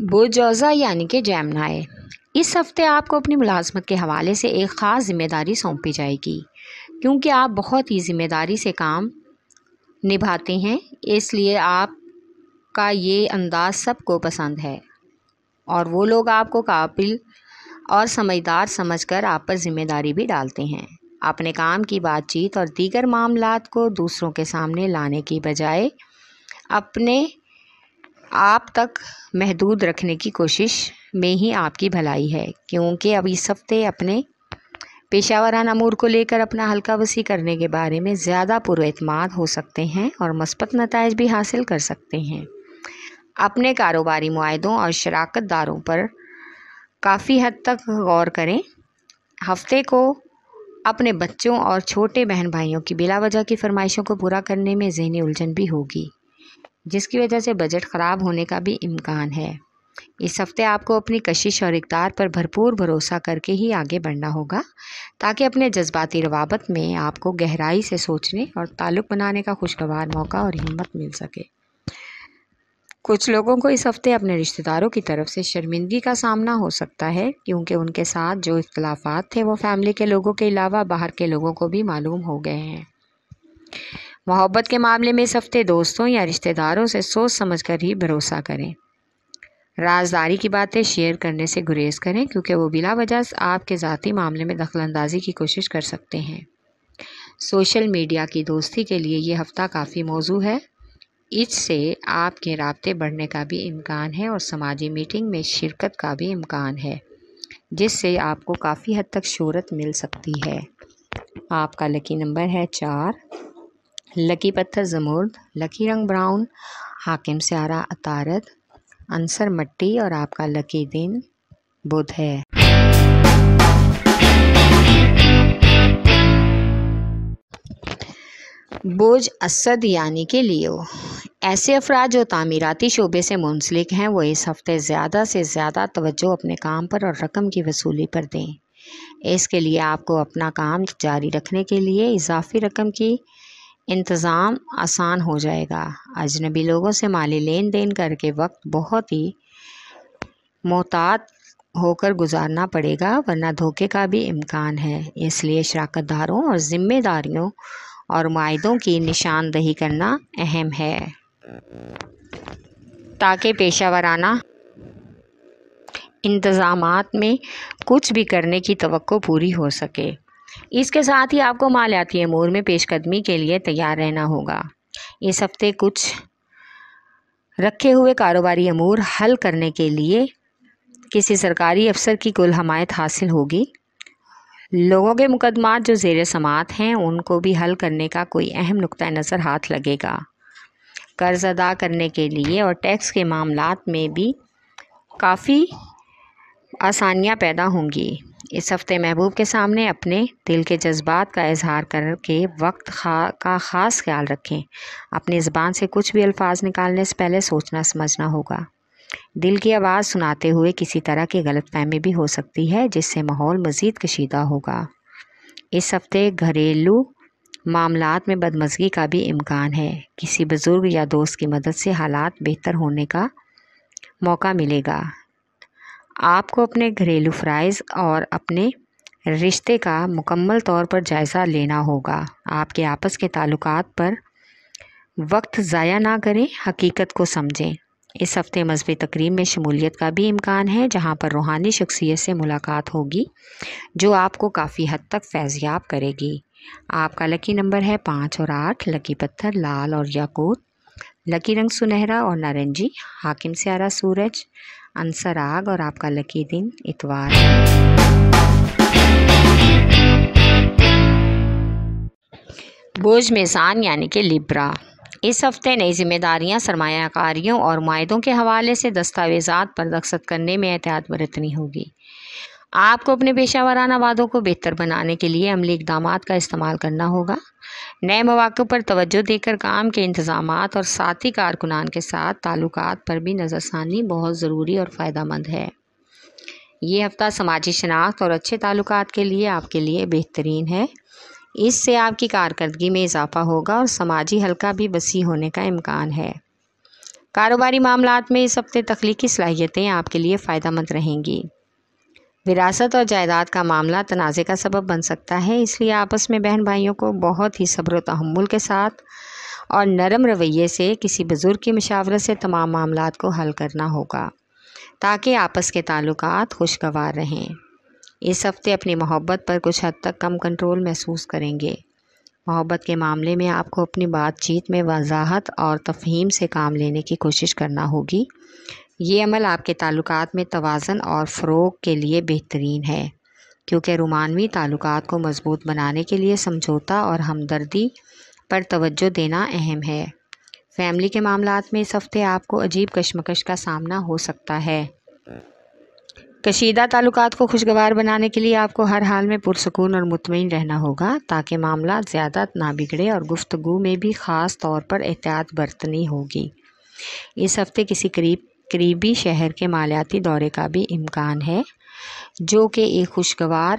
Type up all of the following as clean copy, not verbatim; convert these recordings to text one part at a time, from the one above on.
बोजौज़ा यानी कि जेमिनी। इस हफ्ते आपको अपनी मुलाजमत के हवाले से एक ख़ास ज़िम्मेदारी सौंपी जाएगी, क्योंकि आप बहुत ही ज़िम्मेदारी से काम निभाते हैं, इसलिए आपका ये अंदाज़ सबको पसंद है और वो लोग आपको काबिल और समझदार समझकर आप पर ज़िम्मेदारी भी डालते हैं। अपने काम की बातचीत और दीगर मामलात को दूसरों के सामने लाने की बजाय अपने आप तक महदूद रखने की कोशिश में ही आपकी भलाई है, क्योंकि अब इस हफ्ते अपने पेशावराना अमूर को लेकर अपना हल्का वसी करने के बारे में ज़्यादा पुरएतमाद हो सकते हैं और मस्बत नताइज भी हासिल कर सकते हैं। अपने कारोबारी मुआहदों और शराकत दारों पर काफ़ी हद तक गौर करें। हफ्ते को अपने बच्चों और छोटे बहन भाइयों की बिला वजह की फरमाइशों को पूरा करने में ज़हनी उलझन भी होगी, जिसकी वजह से बजट ख़राब होने का भी इम्कान है। इस हफ्ते आपको अपनी कशिश और इक़दार पर भरपूर भरोसा करके ही आगे बढ़ना होगा, ताकि अपने जज्बाती रवाबत में आपको गहराई से सोचने और ताल्लुक़ बनाने का खुशगवार मौका और हिम्मत मिल सके। कुछ लोगों को इस हफ्ते अपने रिश्तेदारों की तरफ से शर्मिंदगी का सामना हो सकता है, क्योंकि उनके साथ जो इख्तलाफात थे वो फैमिली के लोगों के अलावा बाहर के लोगों को भी मालूम हो गए हैं। मोहब्बत के मामले में इस हफ्ते दोस्तों या रिश्तेदारों से सोच समझकर ही भरोसा करें। राजदारी की बातें शेयर करने से गुरेज करें, क्योंकि वो बिला वजह आपके ज़ाती मामले में दखलंदाजी की कोशिश कर सकते हैं। सोशल मीडिया की दोस्ती के लिए ये हफ्ता काफ़ी मौजू है। इससे आपके राब्ते बढ़ने का भी इम्कान है और समाजी मीटिंग में शिरकत का भी इम्कान है, जिससे आपको काफ़ी हद तक शोहरत मिल सकती है। आपका लकी नंबर है 4, लकी पत्थर ज़मुर्द, लकी रंग ब्राउन, हाकिम स्यारा अतारद, अंसर मट्टी और आपका लकी दिन बुध है। बोझ असद यानी कि लियो। ऐसे अफराद जो तामीराती शोबे से मुंसलिक हैं, वो इस हफ्ते ज़्यादा से ज़्यादा तवज्जो अपने काम पर और रकम की वसूली पर दें। इसके लिए आपको अपना काम जारी रखने के लिए इजाफी रकम की इंतज़ाम आसान हो जाएगा। अजनबी लोगों से माली लेन देन करके वक्त बहुत ही मोहतात होकर गुजारना पड़ेगा, वरना धोखे का भी इम्कान है। इसलिए शराकतदारों और ज़िम्मेदारियों और मुआहदों की निशानदही करना अहम है, ताकि पेशावराना इंतज़ामात में कुछ भी करने की तवक्को पूरी हो सके। इसके साथ ही आपको मालियाती अमूर में पेशकदमी के लिए तैयार रहना होगा। इस हफ्ते कुछ रखे हुए कारोबारी अमूर हल करने के लिए किसी सरकारी अफसर की कुल हमायत हासिल होगी। लोगों के मुकदमात जो ज़ेर समात हैं, उनको भी हल करने का कोई अहम नुक्ता नज़र हाथ लगेगा। कर्ज़ अदा करने के लिए और टैक्स के मामलात में भी काफ़ी आसानियाँ पैदा होंगी। इस हफ्ते महबूब के सामने अपने दिल के जज्बात का इजहार करके वक्त का ख़ास ख्याल रखें। अपनी ज़बान से कुछ भी अल्फाज निकालने से पहले सोचना समझना होगा। दिल की आवाज़ सुनाते हुए किसी तरह की गलतफहमी भी हो सकती है, जिससे माहौल मज़ीद कशीदा होगा। इस हफ्ते घरेलू मामलात में बदमज़गी का भी इम्कान है। किसी बुज़ुर्ग या दोस्त की मदद से हालात बेहतर होने का मौका मिलेगा। आपको अपने घरेलू फ़राइज़ और अपने रिश्ते का मुकम्मल तौर पर जायज़ा लेना होगा। आपके आपस के ताल्लुकात पर वक्त ज़ाया ना करें, हकीकत को समझें। इस हफ्ते मज़हबी तकरीब में शमूलियत का भी इम्कान है, जहां पर रूहानी शख्सियत से मुलाकात होगी, जो आपको काफ़ी हद तक फैज़याब करेगी। आपका लकी नंबर है 5 और 8, लकी पत्थर लाल और याकूत, लकी रंग सुनहरा और नारंगी, हाकिम स्यारा सूरज, अंसर आग और आपका लकी दिन इतवार है। बोझ मेज़ान यानी कि लिब्रा। इस हफ्ते नई जिम्मेदारियां, सरमायाकारियों और मुआहदों के हवाले से दस्तावेज़ात पर दस्तखत करने में एहतियात बरतनी होगी। आपको अपने पेशावराना वादों को बेहतर बनाने के लिए अमली इक़दामात का इस्तेमाल करना होगा। नए मौक़ों पर तवज्जो देकर काम के इंतज़ामात और साथी कारकुनान के साथ ताल्लुकात पर भी नज़रसानी बहुत ज़रूरी और फ़ायदेमंद है। ये हफ्ता समाजी शनाख्त और अच्छे ताल्लुकात के लिए आपके लिए बेहतरीन है। इससे आपकी कारकर्दगी में इजाफ़ा होगा और समाजी हल्का भी वसी होने का इम्कान है। کاروباری معاملات میں اس ہفتے تخلیقی صلاحیتیں آپ کے لیے فائدہ مند رہیں گی۔ وراثت اور جائیداد کا معاملہ تنازع کا سبب بن سکتا ہے، اس لیے آپس میں بہن بھائیوں کو بہت ہی صبر و تحمل کے ساتھ اور نرم رویے سے کسی بزرگ کی مشاورت سے تمام معاملات کو حل کرنا ہوگا تاکہ آپس کے تعلقات خوشگوار رہیں۔ اس ہفتے اپنی محبت پر کچھ حد تک کم کنٹرول محسوس کریں گے۔ محبت کے معاملے میں آپ کو اپنی بات چیت میں وضاحت اور تفہیم سے کام لینے کی کوشش کرنا ہوگی۔ یہ عمل آپ کے تعلقات میں توازن اور فروغ کے لیے بہترین ہے، کیونکہ رومانوی تعلقات کو مضبوط بنانے کے لیے سمجھوتا اور ہمدردی پر توجہ دینا اہم ہے۔ فیملی کے معاملات میں اس ہفتے آپ کو عجیب کشمکش کا سامنا ہو سکتا ہے۔ کشیدہ تعلقات کو خوشگوار بنانے کے لیے آپ کو ہر حال میں پرسکون اور مطمئن رہنا ہوگا تاکہ معاملات زیادہ نہ بگڑے، اور گفتگو میں بھی خاص طور پر احتیاط برتنی ہوگی۔ اس ہفتے کسی قریبی شہر کے مالیاتی دورے کا بھی امکان ہے جو کہ ایک خوشگوار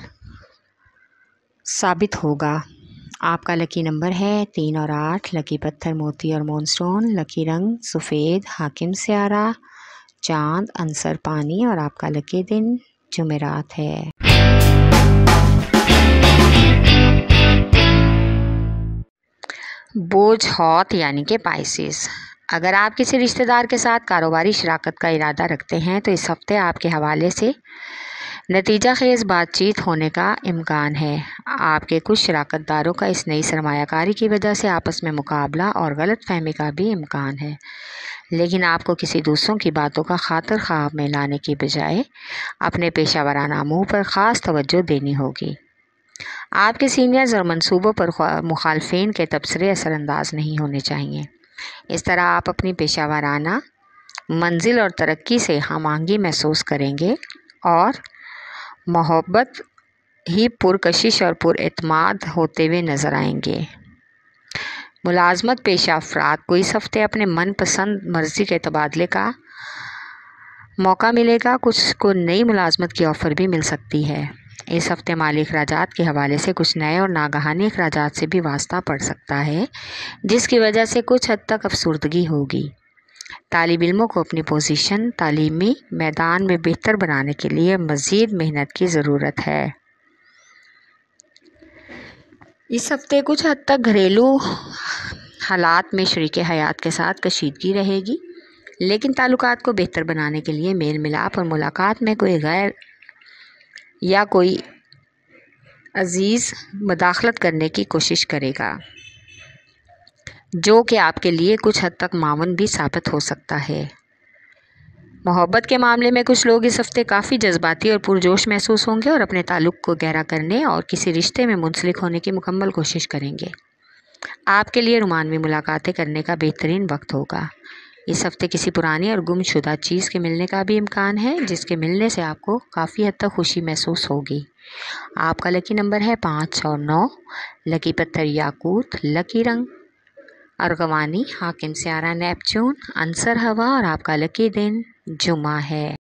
ثابت ہوگا۔ آپ کا لکی نمبر ہے 3 اور 8، لکی پتھر موتی اور مون سٹون، لکی رنگ سفید، حاکم سیارہ چاند، عنصر پانی، اور آپ کا لکی دن جمعرات ہے۔ بوجھ ہاتھ یعنی کہ پائسس، اگر آپ کسی رشتہ دار کے ساتھ کاروباری شراکت کا ارادہ رکھتے ہیں تو اس ہفتے آپ کے حوالے سے نتیجہ خیز بات چیت ہونے کا امکان ہے۔ آپ کے کچھ شراکت داروں کا اس نئی سرمایہ کاری کی وجہ سے آپس میں مقابلہ اور غلط فہمی کا بھی امکان ہے، لیکن آپ کو کسی دوسروں کی باتوں کا خاطر خواہ میں لانے کی بجائے اپنے پیشہ ورانہ امور پر خاص توجہ دینی ہوگی۔ آپ کے سینئرز اور منصوبوں پر مخالفین کے تبصرے اثر انداز نہیں ہونے چاہیے۔ اس طرح آپ اپنی پیشہ ورانہ منزل اور ترقی سے ہم آہنگی محسوس کریں گے اور محبت ہی پرکشش اور پر اعتماد ہوتے ہوئے نظر آئیں گے۔ ملازمت پیشہ افراد کو اس ہفتے اپنے من پسند مرضی کے تبادلے کا موقع ملے گا۔ کچھ کو نئی ملازمت کی آفر بھی مل سکتی ہے۔ اس ہفتے مالی اخراجات کے حوالے سے کچھ نئے اور ناگہانی اخراجات سے بھی واسطہ پڑ سکتا ہے، جس کی وجہ سے کچھ حد تک افسردگی ہوگی۔ طالب علموں کو اپنی پوزیشن تعلیمی میدان میں بہتر بنانے کے لیے مزید محنت کی ضرورت ہے۔ اس ہفتے کچھ حد تک گھریلو حالات میں شریک حیات کے ساتھ کشیدگی رہے گی، لیکن تعلقات کو بہتر بنانے کے لیے میل ملاپ اور ملاقات میں کوئی عزیز مداخلت کرنے کی کوشش کرے گا، جو کہ آپ کے لیے کچھ حد تک معاون بھی ثابت ہو سکتا ہے۔ محبت کے معاملے میں کچھ لوگ اس ہفتے کافی جذباتی اور پرجوش محسوس ہوں گے اور اپنے تعلق کو گہرا کرنے اور کسی رشتے میں منسلک ہونے کی مکمل کوشش کریں گے۔ آپ کے لیے رومانوی ملاقاتیں کرنے کا بہترین وقت ہوگا۔ اس ہفتے کسی پرانی اور گم شدہ چیز کے ملنے کا بھی امکان ہے، جس کے ملنے سے آپ کو کافی حد تک خوشی محسوس ہوگی۔ آپ کا لکی نمبر ہے 5 اور 9، لکی پتھر یاقوت، لکی رنگ ارغوانی، حاکم سیارہ نیپچون، عنصر ہوا، اور آپ کا لکی دن جمعہ ہے۔